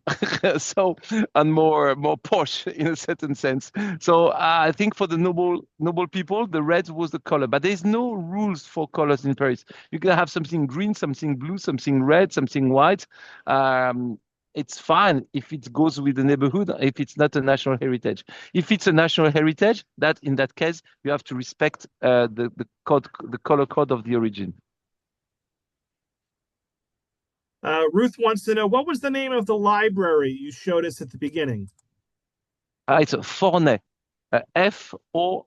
and more posh in a certain sense. So I think for the noble people, the red was the color. But there's no rules for colors in Paris. You can have something green, something blue, something red, something white. It's fine if it goes with the neighborhood, if it's not a national heritage. If it's a national heritage, that in that case, you have to respect the color code of the origin. Ruth wants to know, what was the name of the library you showed us at the beginning? It's Forney, F-O-R-N-E-Y.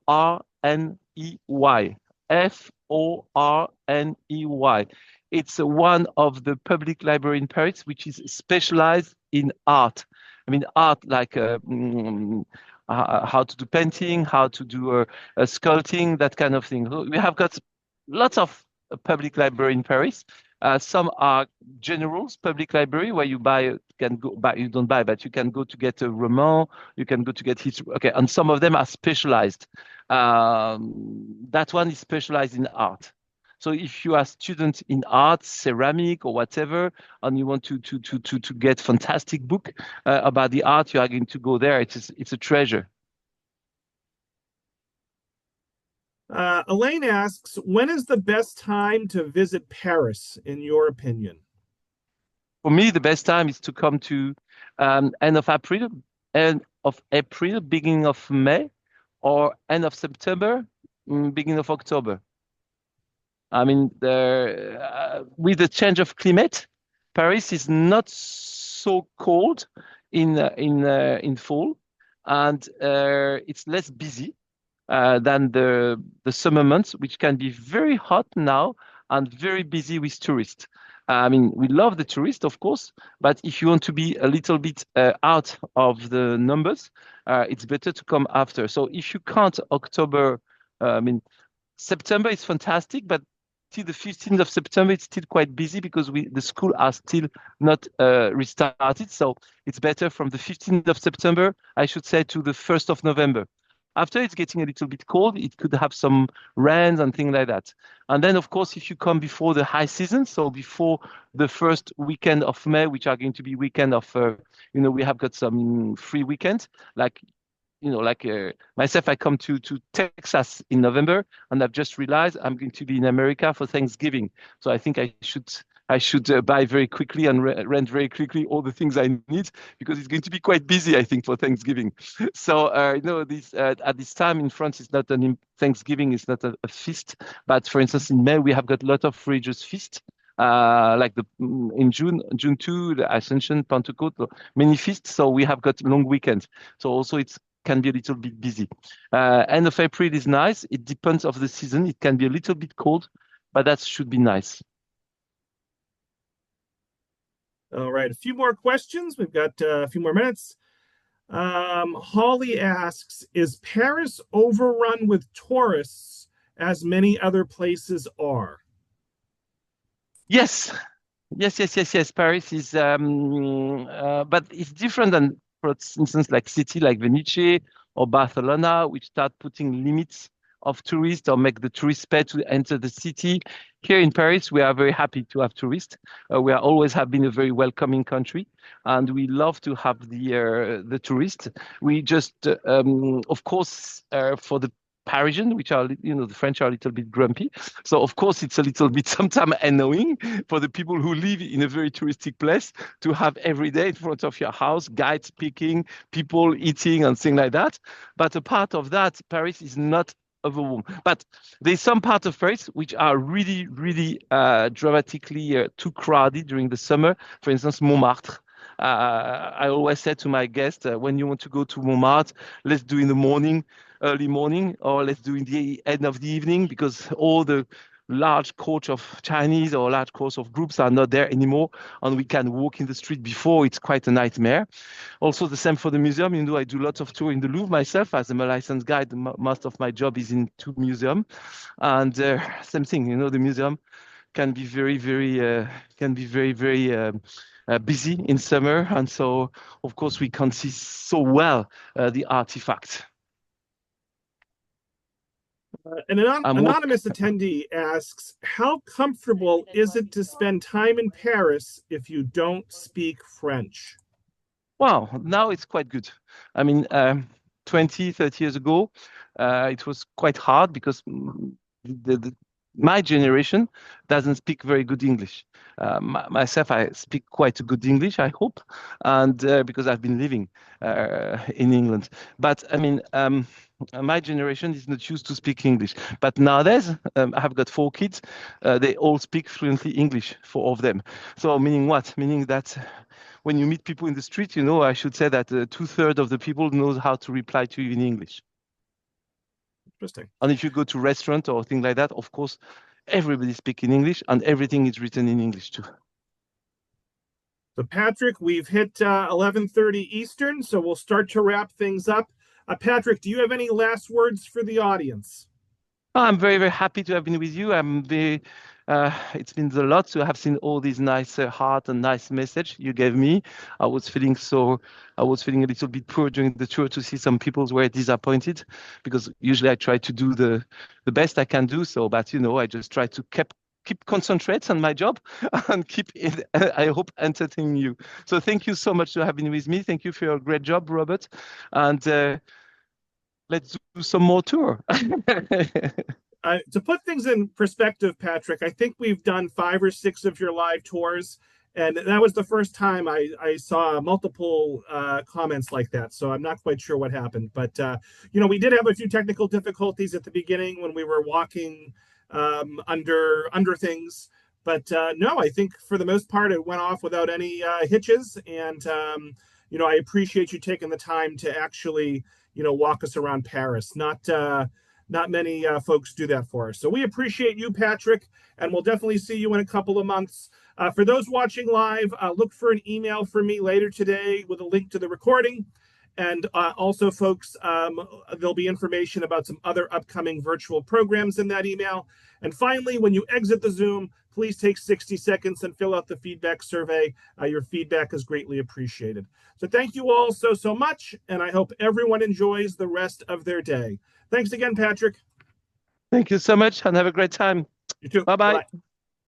F-O-R-N-E-Y. It's one of the public library in Paris, which is specialized in art. I mean, art like how to do painting, how to do sculpting, that kind of thing. We have got lots of public library in Paris. Some are generals, public library, where you buy, can go buy, you don't buy, but you can go to get a roman, you can go to get history. Okay, and some of them are specialized. That one is specialized in art. So if you are a student in art, ceramic or whatever, and you want to get fantastic book about the art, you are going to go there. It's a treasure. Elaine asks, when is the best time to visit Paris, in your opinion? For me, the best time is to come to end of April, beginning of May, or end of September, beginning of October. I mean, with the change of climate, Paris is not so cold in fall, and it's less busy than the summer months, which can be very hot now and very busy with tourists. I mean, we love the tourists, of course, but if you want to be a little bit out of the numbers, it's better to come after. So if you count October, I mean, September is fantastic, but till the 15th of September, it's still quite busy because the school are still not restarted. So it's better from the 15th of September, I should say, to the 1st of November. After it's getting a little bit cold, it could have some rains and things like that. And then, of course, if you come before the high season, so before the first weekend of May, which are going to be weekend of, we have got some free weekends, like myself, I come to Texas in November, and I've just realized I'm going to be in America for Thanksgiving. So I think I should buy very quickly and rent very quickly all the things I need because it's going to be quite busy, I think, for Thanksgiving. So this at this time in France, it's not Thanksgiving is not a feast, but for instance in May we have got a lot of religious feasts. Like in June 2, the Ascension, Pentecost, many feasts. So we have got long weekends. So also it's can be a little bit busy. End of April is nice. It depends of the season. It can be a little bit cold, but that should be nice. All right, a few more questions. We've got a few more minutes. Holly asks, is Paris overrun with tourists as many other places are? Yes, yes. Paris is, but it's different than, for instance, like city like Venice or Barcelona, which start putting limits of tourists or make the tourists pay to enter the city. Here in Paris, we are very happy to have tourists. We are always have been a very welcoming country, and we love to have the tourists. We just, of course, for the Parisian, which are, the French are a little bit grumpy. So, of course, it's a little bit sometimes annoying for the people who live in a very touristic place to have every day in front of your house, guides speaking, people eating and things like that. But a part of that, Paris is not overwhelmed. But there's some parts of Paris which are really, really dramatically too crowded during the summer. For instance, Montmartre. I always say to my guests, when you want to go to Montmartre, let's do in the morning, early morning, or let's do in the end of the evening, because all the large coach of Chinese or large course of groups are not there anymore, and we can walk in the street before. It's quite a nightmare. Also, the same for the museum. I do lots of tour in the Louvre myself as I'm a licensed guide. Most of my job is in two museum, and same thing. The museum can be very busy in summer, and so of course we can see so well the artifacts. An anonymous attendee asks, how comfortable is it to spend time in Paris if you don't speak French? Wow, now it's quite good. I mean, 20, 30 years ago, it was quite hard because my generation doesn't speak very good English. Myself, I speak quite good English, I hope, and because I've been living in England. But I mean, my generation is not used to speak English. But nowadays, I have got 4 kids. They all speak fluently English, 4 of them. So meaning what? Meaning that when you meet people in the street, I should say that 2/3 of the people knows how to reply to you in English. Interesting. And if you go to restaurant or things like that, of course, everybody speaks in English and everything is written in English too. So, Patrick, we've hit 11:30 Eastern, so we'll start to wrap things up. Patrick, do you have any last words for the audience? I'm very, very happy to have been with you. It's been a lot to have seen all these nice heart and nice message you gave me. I was feeling I was feeling a little bit poor during the tour to see some people were disappointed because usually I try to do the best I can do. So, but I just try to keep concentrate on my job and keep it, I hope, entertaining you. So thank you so much for having with me. Thank you for your great job, Robert. And let's do some more tour. To put things in perspective, Patrick, I think we've done 5 or 6 of your live tours, and that was the first time I saw multiple comments like that. So I'm not quite sure what happened, but we did have a few technical difficulties at the beginning when we were walking under things. But no, I think for the most part it went off without any hitches, and I appreciate you taking the time to actually walk us around Paris. Not many folks do that for us. So we appreciate you, Patrick, and we'll definitely see you in a couple of months. For those watching live, look for an email from me later today with a link to the recording. And also, folks, there'll be information about some other upcoming virtual programs in that email. And finally, when you exit the Zoom, please take 60 seconds and fill out the feedback survey. Your feedback is greatly appreciated. So thank you all so much, and I hope everyone enjoys the rest of their day. Thanks again, Patrick. Thank you so much and have a great time. You too. Bye bye. Bye-bye.